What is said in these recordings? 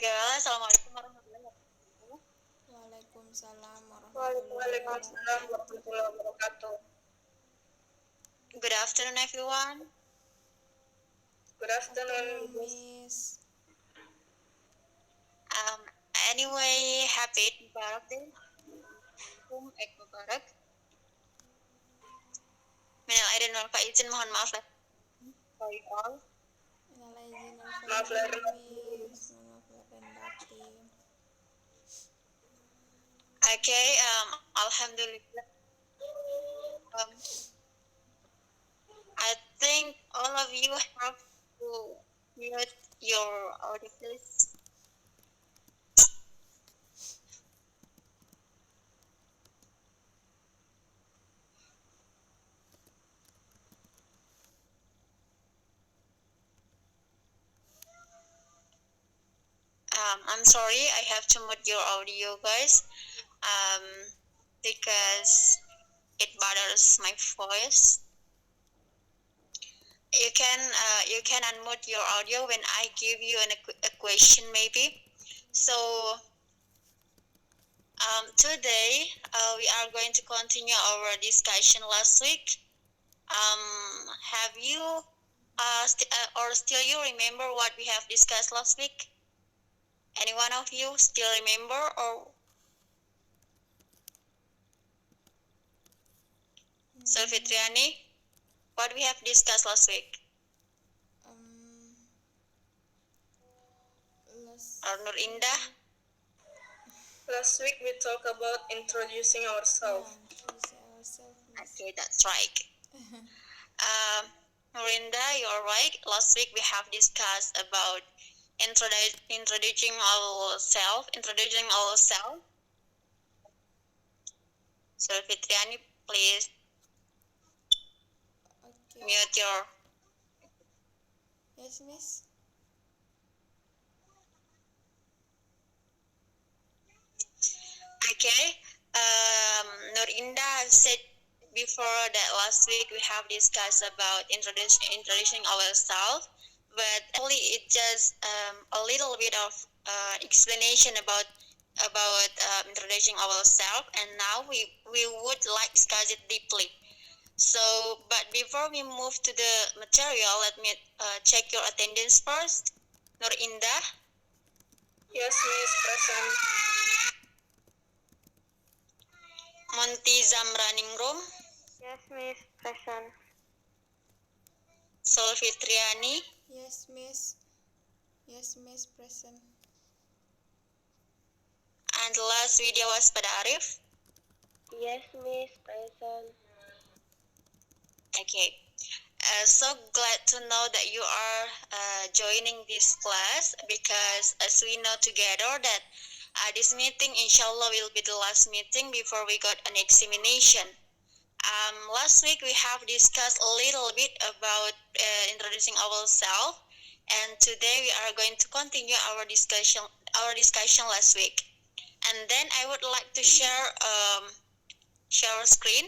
Segala, Assalamualaikum warahmatullahi wabarakatuh. Waalaikumsalam warahmatullahi wabarakatuh. Good afternoon, everyone. Good afternoon, Miss. Anyway, happy Eid Mubarak day. Eid Mubarak. Minal aidin wal faizin, mohon maaf for you all. Minal aidin wal Maaf lahir faizin, Miss. Maaf lahir dan batin. Okay, Alhamdulillah. I think all of you have to mute your audio, please. I'm sorry, I have to mute your audio, guys, because it bothers my voice. You can unmute your audio when I give you a question, maybe. So today we are going to continue our discussion last week. Have you or still you remember what we have discussed last week? Any one of you still remember or? Sulfitriani, what we have discussed last week? Or Nur Indah? Last week we talked about introducing ourselves. Okay, that's right. Nur Indah, you're right. Last week we have discussed about introducing ourselves. So Fitriani, please mute your. Yes, Miss. Okay. Nur Indah said before that last week we have discussed about introducing ourselves, but actually it just a little bit of explanation about introducing ourselves, and now we would like discuss it deeply. So, but before we move to the material, let me check your attendance first. Nur Indah? Yes, Miss, present. Munthy, Zamra, Ningrum? Yes, Miss, present. Sulfitriani? Yes, Miss. Yes, Miss, present. And last, Widya, Waspada, Arif? Yes, Miss, present. Okay. So glad to know that you are joining this class, because as we know together that this meeting inshallah will be the last meeting before we got an examination. Last week we have discussed a little bit about introducing ourselves, and today we are going to continue our discussion last week. And then I would like to share screen,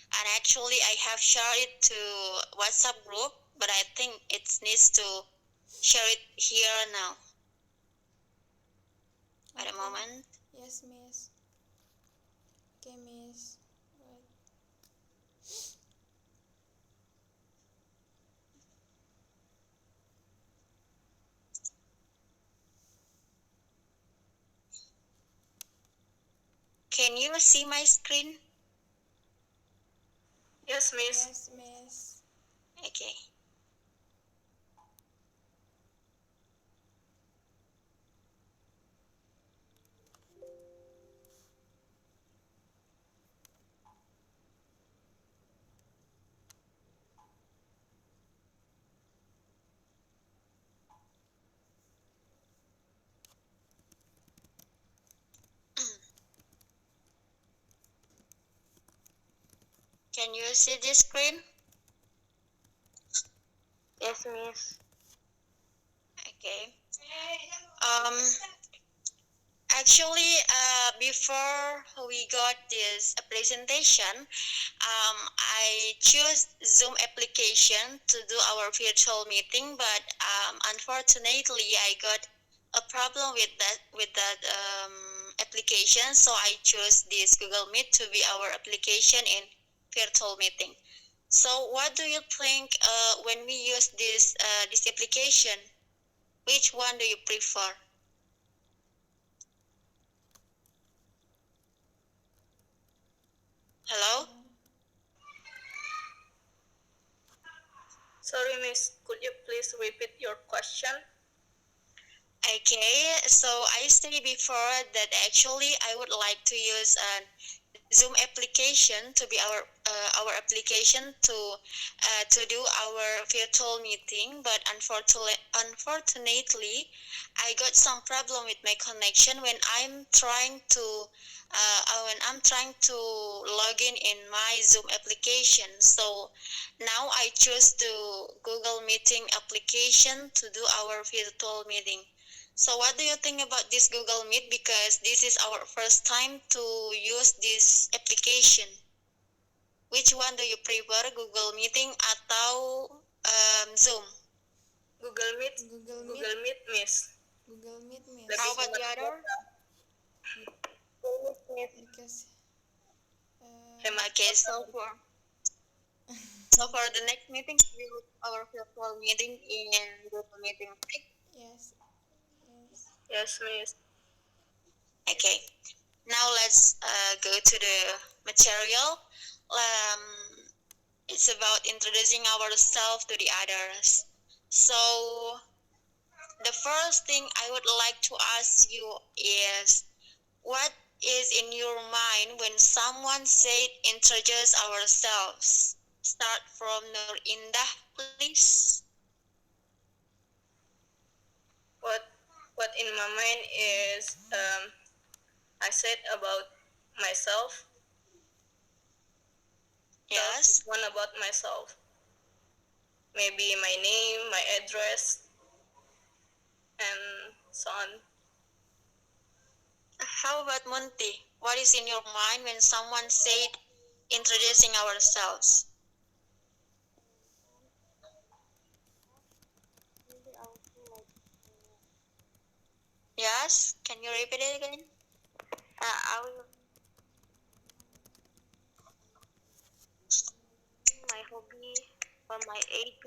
and actually I have shared it to WhatsApp group, but I think it needs to share it here now. Wait a moment. Yes, Miss. Okay, Miss. Wait. Can you see my screen? Yes, Miss. Yes, Miss. Okay. Can you see this screen? Yes, Miss. Okay. Actually, before we got this presentation, I chose Zoom application to do our virtual meeting, but unfortunately, I got a problem with that application, so I chose this Google Meet to be our application in virtual meeting. So what do you think when we use this application? Which one do you prefer? Hello? Sorry, Miss. Could you please repeat your question? Okay, so I said before that actually I would like to use a Zoom application to be our application to do our virtual meeting, but unfortunately I got some problem with my connection when I'm trying to log in my Zoom application. So now I choose to Google Meeting application to do our virtual meeting. So what do you think about this Google Meet? Because this is our first time to use this application. Which one do you prefer, Google Meeting atau Zoom? Google Meet. Google Meet. Google Meet, Miss. Google Meet, Miss. Lebih How about the hemat other? kuota. Miss. Because Hemat Okay, kuota. so for the next meeting, we will our virtual meeting in Google Meeting. yes, yes. Yes, Miss. Okay, now let's go to the material. It's about introducing ourselves to the others. So the first thing I would like to ask you is, what is in your mind when someone said introduce ourselves? Start from Nur Indah, please. What in my mind is I said about myself. Yes. One about myself. Maybe my name, my address, and so on. How about Munthy? What is in your mind when someone said introducing ourselves? Yes, can you repeat it again? I will my hobby or my age,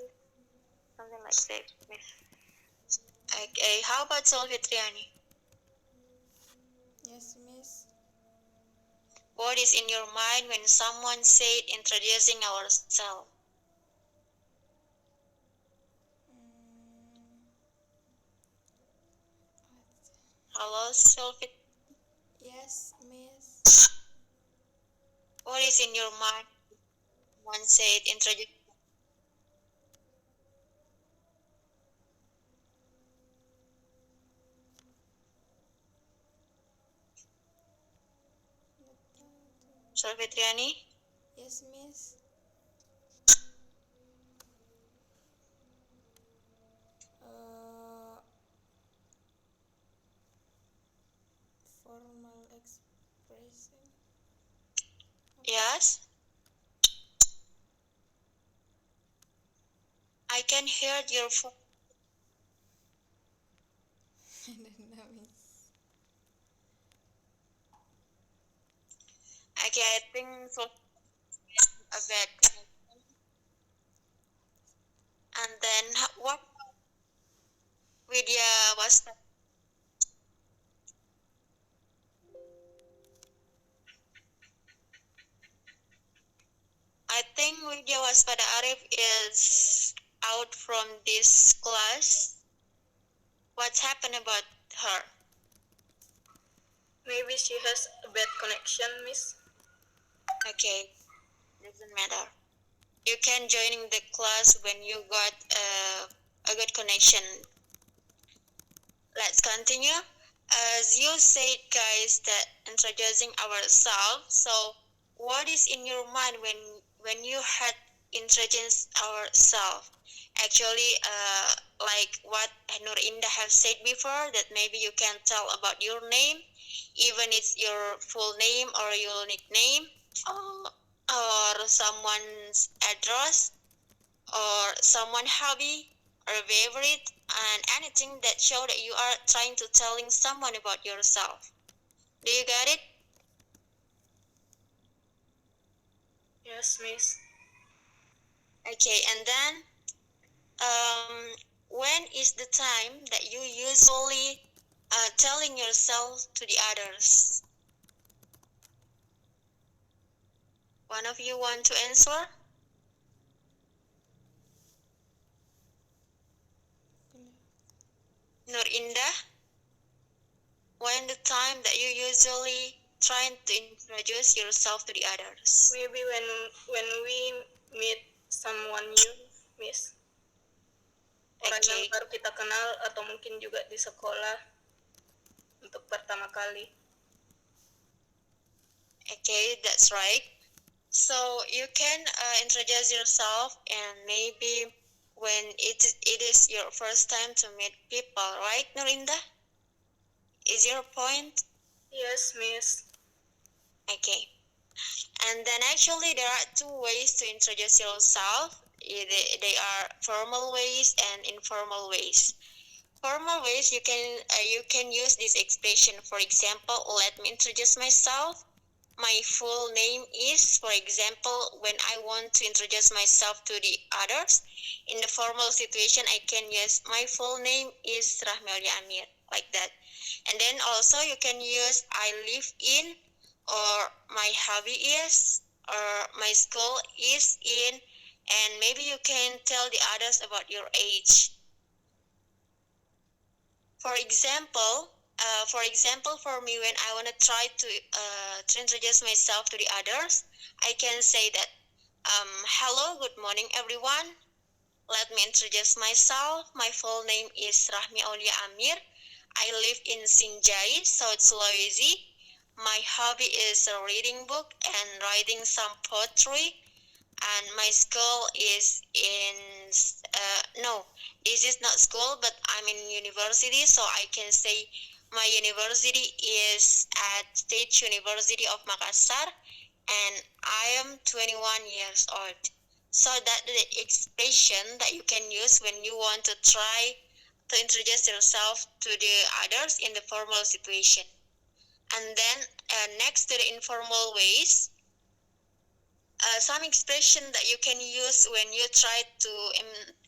something like that, Miss. Okay, how about Sulfitriani? Yes, Miss. What is in your mind when someone said introducing ourselves? Hello, Sulfit. Yes, Miss. What is in your mind? One said introduce. Sulfitriani? Yes, Miss. Formal expression. Yes? I can hear your voice. I don't know, Miss. Okay, I think so. A bad. And then what Widya was I think Widya Waspada Arif is out from this class. What's happened about her? Maybe she has a bad connection, Miss. Okay, doesn't matter. You can join the class when you got a good connection. Let's continue. As you said, guys, that introducing ourselves. So, what is in your mind when you had introduced ourselves? Actually, like what Nur Indah have said before, that maybe you can tell about your name, even it's your full name or your nickname, or someone's address, or someone hobby, or favorite, and anything that show that you are trying to telling someone about yourself. Do you get it? Yes, Miss. Okay, and then when is the time that you usually telling yourself to the others? One of you want to answer? Nur Indah, when the time that you usually trying to introduce yourself to the others? Maybe when we meet someone new, Miss. Orang yang Okay. baru kita kenal atau mungkin juga di sekolah untuk pertama kali. Okay, that's right. So you can introduce yourself, and maybe when it is your first time to meet people, right, Nur Indah? Is your point? Yes, Miss. Okay. And then actually there are two ways to introduce yourself. They are formal ways and informal ways. Formal ways, you can use this expression. For example, let me introduce myself. My full name is, for example, when I want to introduce myself to the others. In the formal situation, I can use my full name is Rahmi Aulia Amir, like that. And then also you can use I live in, or my hobby is, or my school is in, and maybe you can tell the others about your age. For example, for me, when I want to try to introduce myself to the others, I can say that, hello, good morning, everyone. Let me introduce myself. My full name is Rahmi Aulia Amir. I live in Sinjai, South Sulawesi. My hobby is reading book and writing some poetry. And my school is in, no, this is not school, but I'm in university, so I can say my university is at State University of Makassar, and I am 21 years old. So that the expression that you can use when you want to try to introduce yourself to the others in the formal situation. And then next to the informal ways, some expression that you can use when you try to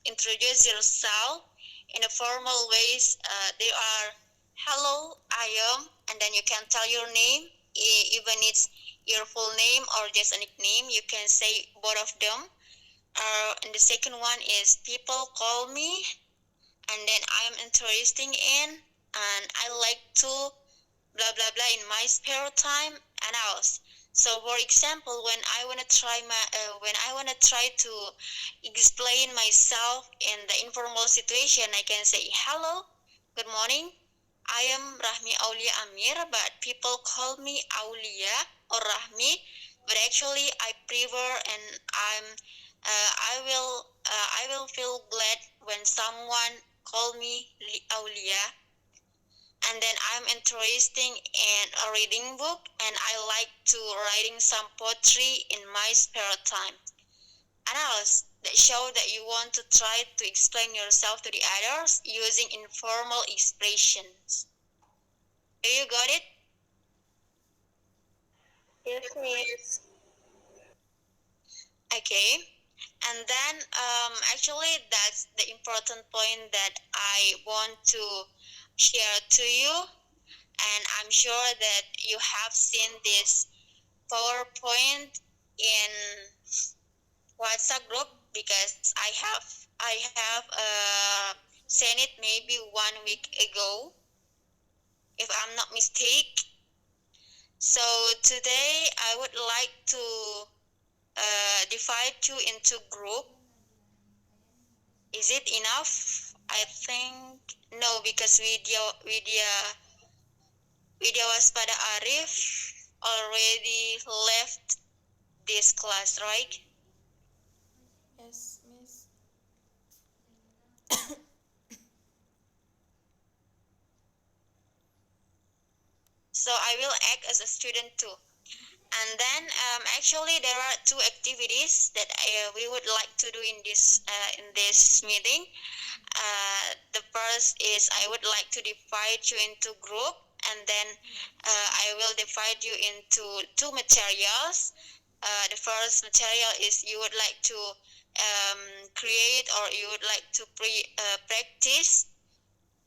introduce yourself in a formal ways, they are hello, I am, and then you can tell your name, even it's your full name or just a nickname, you can say both of them. And the second one is people call me, and then I am interested in, and I like to blah blah blah in my spare time and else. So for example, when I want to try to explain myself in the informal situation, I can say hello, good morning, I am Rahmi Aulia Amir, but people call me Aulia or Rahmi, but actually I prefer, and I will feel glad when someone call me Aulia. And then I'm interested in a reading book, and I like to writing some poetry in my spare time. And else that show that you want to try to explain yourself to the others using informal expressions. Do you got it? Yes, Miss. Okay. And then actually that's the important point that I want to share to you. And I'm sure that you have seen this PowerPoint in WhatsApp group, because I have sent it maybe 1 week ago, if I'm not mistaken. So today I would like to divide you into group. Is it enough? I think no, because Widya Waspada Arif already left this class, right? Yes, Miss. So I will act as a student too. And then actually there are two activities that we would like to do in this meeting. The first is I would like to divide you into group, and then I will divide you into two materials. The first material is you would like to create, or you would like to practice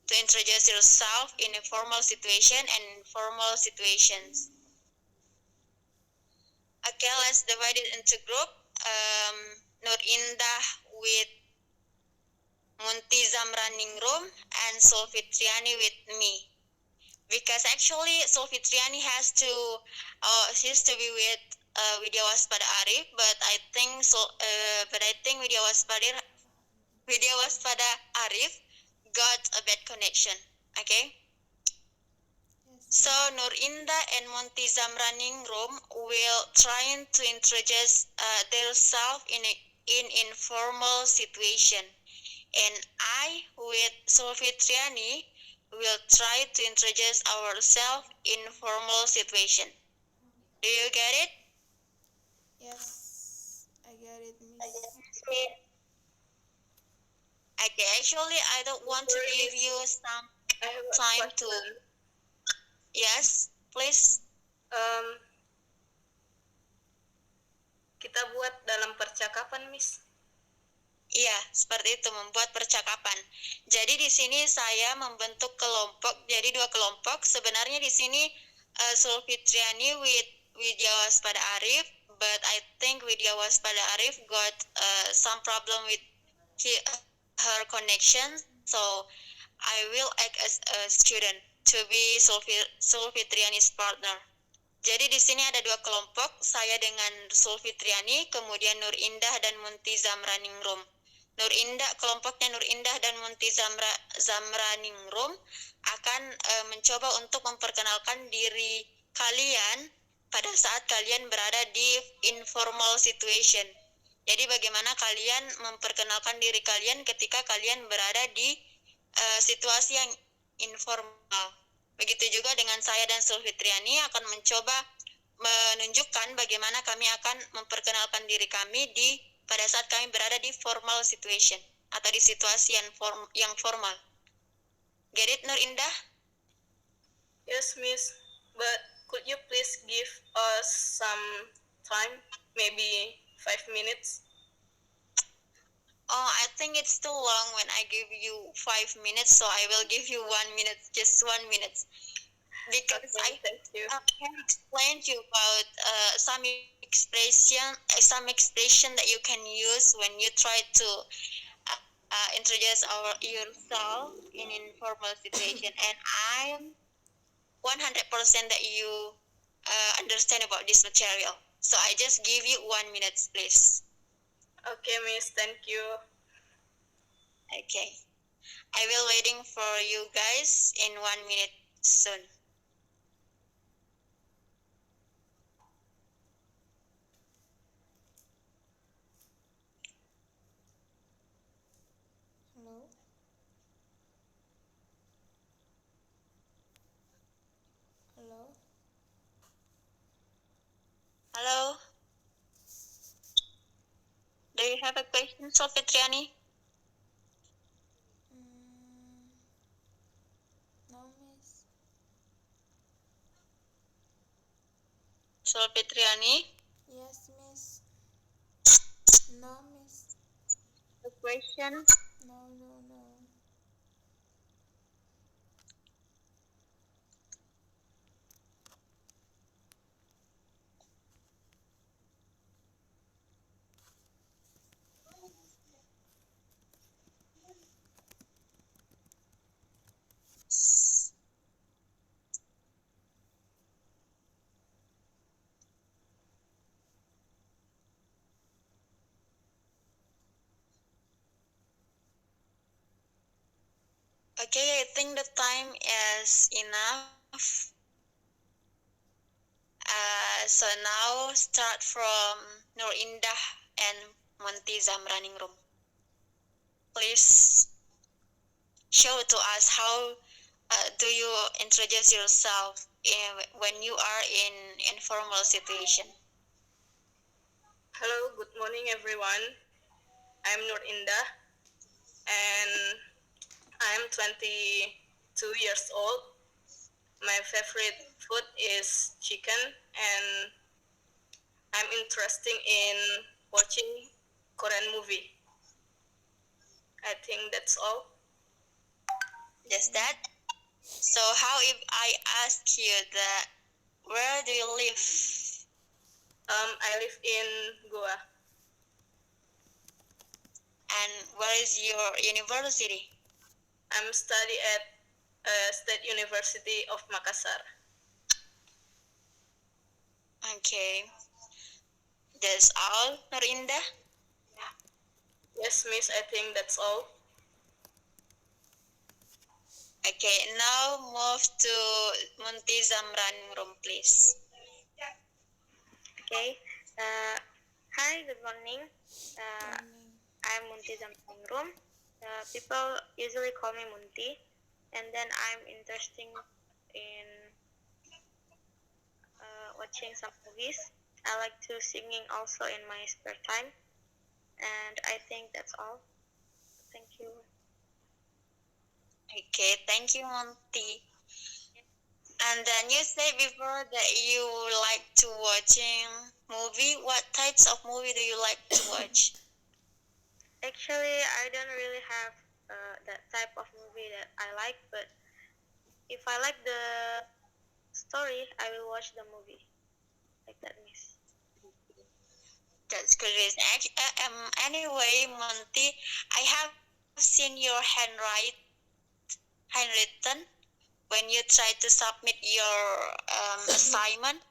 to introduce yourself in a formal situation and informal situations. Okay, let's divide it into group. Nur Indah with Munthy, Zamra, Ningrum, and Sulfitriani with me. Because actually Sulfitriani has to be with Widya, Waspada, Arif, but I think Widya, Waspada, Arif got a bad connection. Okay. Yes. So Nur Indah and Munthy, Zamra, Ningrum will trying to introduce themselves in informal situation, and I with Sulfitriani will try to introduce ourselves in formal situation. Do you get it? Yes, I get it, Miss. Okay, actually I don't want to give you some I have a time to. question. Yes, please. Kita buat dalam percakapan, Miss. Iya, seperti itu, membuat percakapan. Jadi di sini saya membentuk kelompok, jadi dua kelompok. Sebenarnya di sini Sulfitriani with Widya, Waspada, Arif, but I think Widya, Waspada, Arif got some problem with her connection, so I will act as a student to be Sulfitriani's partner. Jadi di sini ada dua kelompok, saya dengan Sulfitriani, kemudian Nur Indah dan Munthy, Zamra, Ningrum. Kelompoknya Nur Indah dan Munthy, Zamra, Ningrum akan mencoba untuk memperkenalkan diri kalian pada saat kalian berada di informal situation. Jadi bagaimana kalian memperkenalkan diri kalian ketika kalian berada di situasi yang informal. Begitu juga dengan saya dan Sulfitriani akan mencoba menunjukkan bagaimana kami akan memperkenalkan diri kami pada saat kami berada di formal situation atau di situasi yang formal. Get it, Nur Indah? Yes, Miss. But could you please give us some time, maybe 5 minutes? Oh, I think it's too long when I give you 5 minutes, so I will give you 1 minute, just 1 minute. Because Okay, thank you. I can explain to you about some expression that you can use when you try to introduce yourself in informal situation, and I'm 100% that you understand about this material. So I just give you 1 minute, please. Okay, Miss, thank you. Okay. I will waiting for you guys in 1 minute soon. Hello. Hello. Hello? Do you have a question, Sulfitriani? No, Miss. Sulfitriani? Yes, Miss. No, Miss. A question? No, no, no. Okay, I think the time is enough. So now start from Nur Indah and Munthy, Zamra, Ningrum. Please show to us how do you introduce yourself when you are in informal situation? Hello, good morning everyone. I'm Nur Indah and I'm 22 years old. My favorite food is chicken and I'm interested in watching Korean movie. I think that's all. Just that. So how if I ask you that where do you live? I live in Goa. And where is your university? I'm study at State University of Makassar. Okay. That's all, Nur Indah? Yes, Miss, I think that's all. Okay, now move to Munthy, Zamra, Ningrum, please. Okay. Hi, good morning. Morning. I'm Munthy Zamra Ningrum. People usually call me Munthy, and then I'm interested in watching some movies. I like to singing also in my spare time, and I think that's all. Thank you. Okay, thank you, Munthy. And then you said before that you like to watching movie. What types of movie do you like to watch? Actually, I don't really have that type of movie that I like, but if I like the story, I will watch the movie. Like that, Miss. That's good reason. Anyway, Munthy, I have seen your handwritten when you try to submit your assignment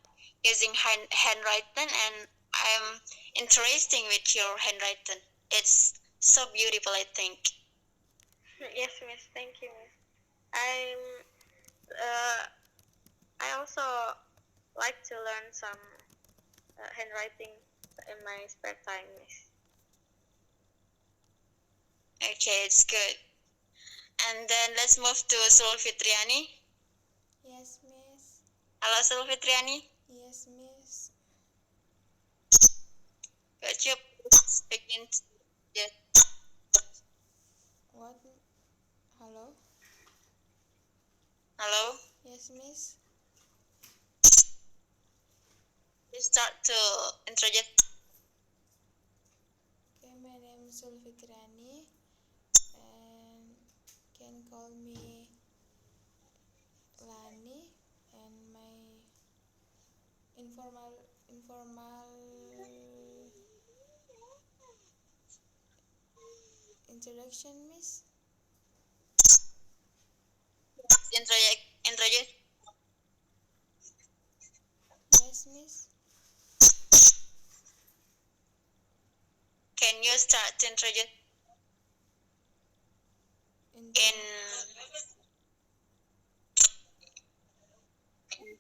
using handwritten, and I'm interested with your handwritten. It's so beautiful, I think. Yes, Miss. Thank you, Miss. I'm. I also like to learn some handwriting in my spare time, Miss. Okay, it's good. And then let's move to Sulfitriani. Yes, Miss. Halo Sulfitriani. Yes, Miss. Could you please begin? Yes. What? Hello? Hello. Yes, Miss. You start to introduce. Okay, my name is Sulfitriani, and can call me Lani, and my informal introduction, Miss. Introduce. Yes, Miss. Can you start to introduce in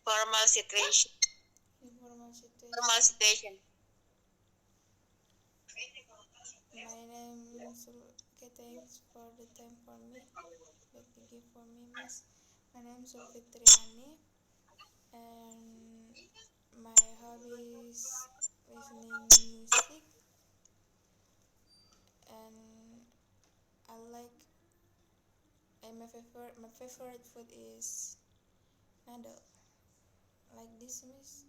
formal situation? Informal situation. Formal situation. My name is okay. Thanks for the time for me. That you give for me, Miss. My name is Sulfitriani, and my hobby is listening music, and I like. And my favorite food is noodle. Like this, Miss.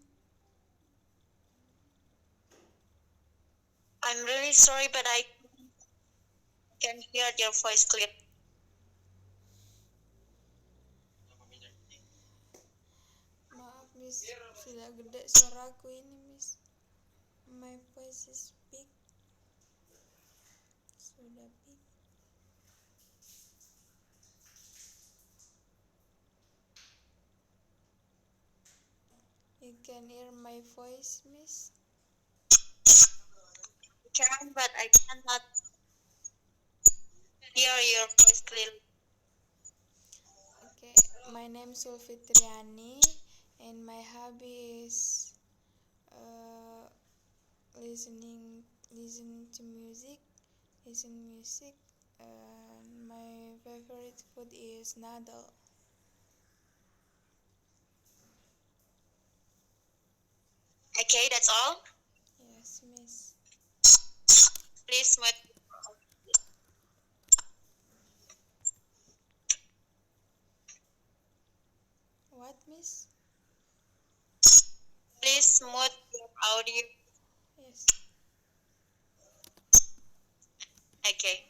I'm really sorry, but I can hear your voice clear. Maaf, Miss. Sudah gede suaraku ini, Miss. My voice is big. Sudah big. You can hear my voice, Miss. Can, but I cannot hear your voice clearly. Okay, my name is Sulfitriani, and my hobby is uh, listen to music, and my favorite food is noodle. Please mute. What, Miss? Please mute your audio. Yes. Okay.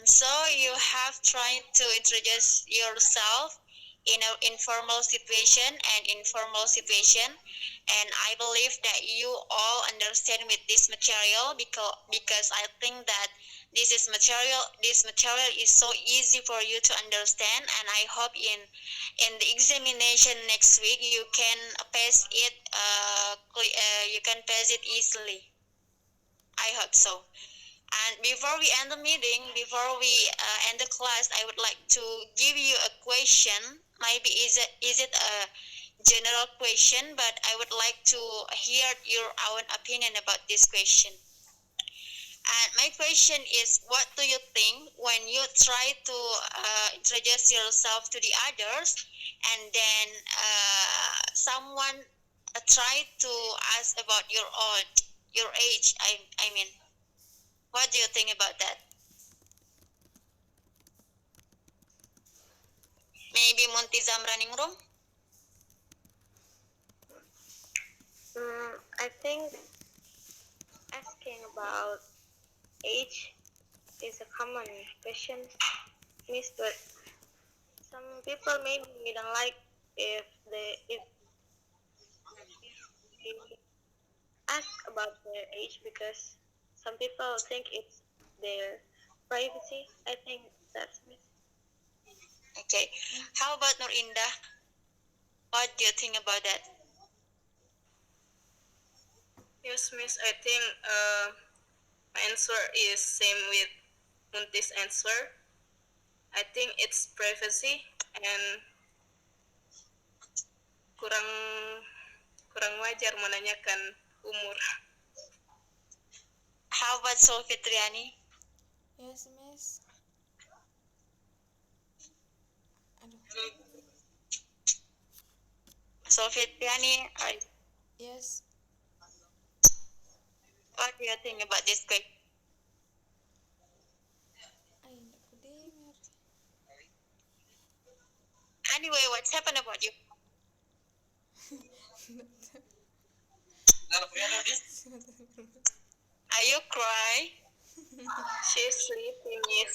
So you have tried to introduce yourself in an informal situation and informal situation, and I believe that you all understand with this material because I think that this material is so easy for you to understand, and I hope in the examination next week you can pass it you can pass it easily. I hope so. And before we end the meeting, before we end the class, I would like to give you a question. Maybe is it a general question, but I would like to hear your own opinion about this question. And my question is, what do you think when you try to introduce yourself to the others, and then someone try to ask about your age? I mean, what do you think about that? Maybe Munthy, Zamra, Ningrum? I think asking about age is a common question, Miss, but some people maybe don't like if they ask about their age because some people think it's their privacy. I think that's Miss. Okay. How about Nur Indah? What do you think about that? Yes, Miss. I think my answer is same with Munthy's answer. I think it's privacy and kurang kurang wajar menanyakan umur. How about Sulfitriani? Yes, Miss. Aduh. Sulfitriani, Yes. what do you think about this question? Ay, hindi ko dengar. Anyway, what's happened about you? Are you cry? She's sleeping, Miss.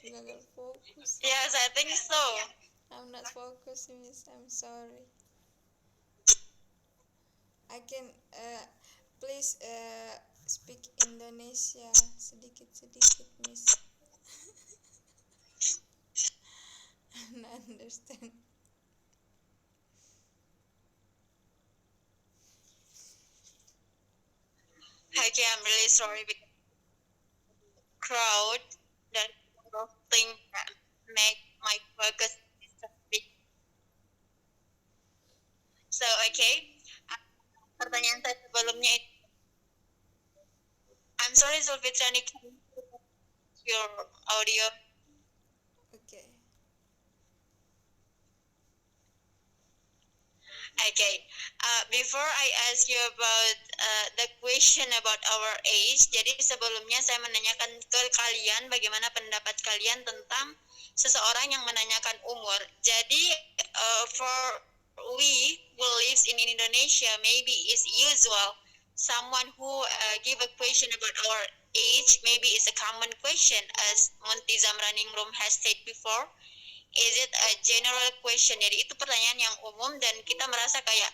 Gagal focus. Yes, I think so. I'm not focused, Miss. I'm sorry. I can please speak Indonesia sedikit-sedikit, Miss. I don't understand. Okay, I'm really sorry because crowd that thing that make my focus disturbing. So, okay. Pertanyaan saya sebelumnya itu, I'm sorry Sulfitriani, can you put your audio? Okay. Okay. Before I ask you about the question about our age, jadi sebelumnya saya menanyakan ke kalian bagaimana pendapat kalian tentang seseorang yang menanyakan umur. Jadi for we who lives in Indonesia, maybe is usual someone who give a question about our age, maybe is a common question as Munthy, Zamra, Ningrum has said before. Is it a general question? Jadi itu pertanyaan yang umum dan kita merasa kayak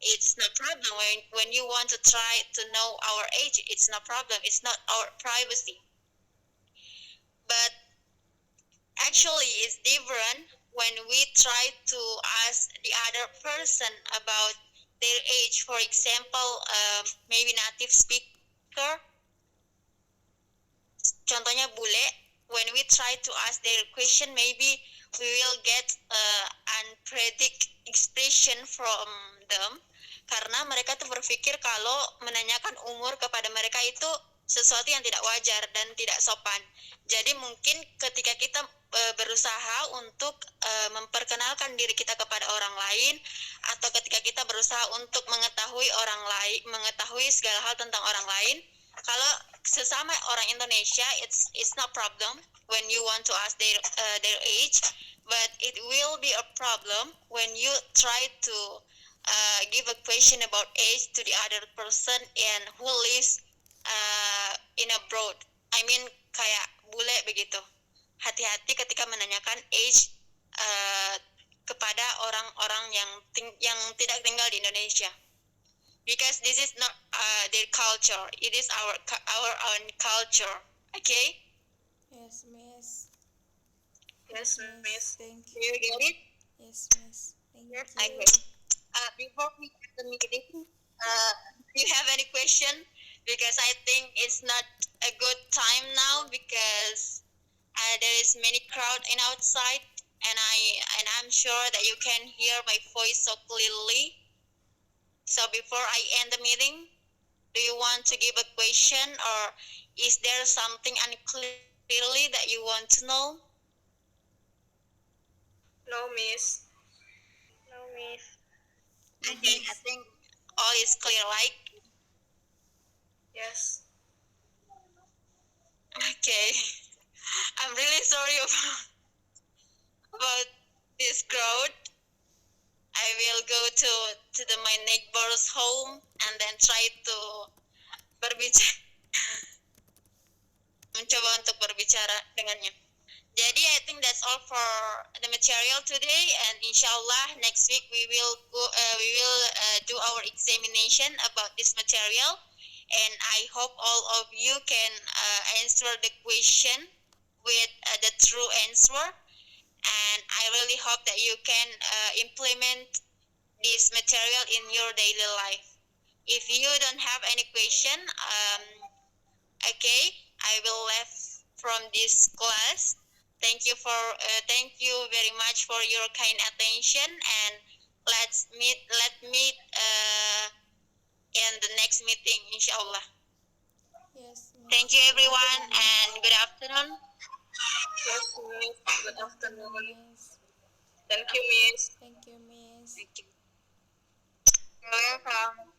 it's no problem when you want to try to know our age, it's no problem. It's not our privacy. But actually, it's different when we try to ask the other person about their age. For example, maybe native speaker. Contohnya bule. When we try to ask their question, maybe we will get unpredict expression from them karena mereka tuh berpikir kalau menanyakan umur kepada mereka itu sesuatu yang tidak wajar dan tidak sopan. Jadi mungkin ketika kita berusaha untuk memperkenalkan diri kita kepada orang lain, atau ketika kita berusaha untuk mengetahui orang lain, mengetahui segala hal tentang orang lain. Kalau sesama orang Indonesia, it's no problem when you want to ask their age, but it will be a problem when you try to give a question about age to the other person and who lives in abroad. I mean kayak bule begitu. Hati-hati ketika menanyakan age kepada orang-orang yang tidak tinggal di Indonesia. Because this is not their culture. It is our own culture. Okay? Yes, Miss. Yes, Miss. Thank Do you get it? Yes, Miss. Thank Yes, you. Okay. Before we end the meeting, do you have any question? Because I think it's not a good time now because there is many crowd in outside, and I'm sure that you can hear my voice so clearly. So before I end the meeting, do you want to give a question, or is there something unclearly that you want to know? No, Miss. no, Miss. Okay, I think all is clear, like. Yes. Okay. I'm really sorry about this crowd. I will go to my neighbor's home and then try to berbicara, mencoba untuk berbicara dengannya. Jadi I think that's all for the material today, and inshallah next week we will do our examination about this material, and I hope all of you can answer the question with the true answer, and I really hope that you can implement this material in your daily life. If you don't have any question, okay, I will leave from this class. Thank you very much for your kind attention, and let meet in the next meeting, inshallah. Yes, Miss. Thank you everyone, and good afternoon. Yes, Miss. Good afternoon. Miss. Thank you, Miss. Thank you, Miss. Thank you. You're welcome.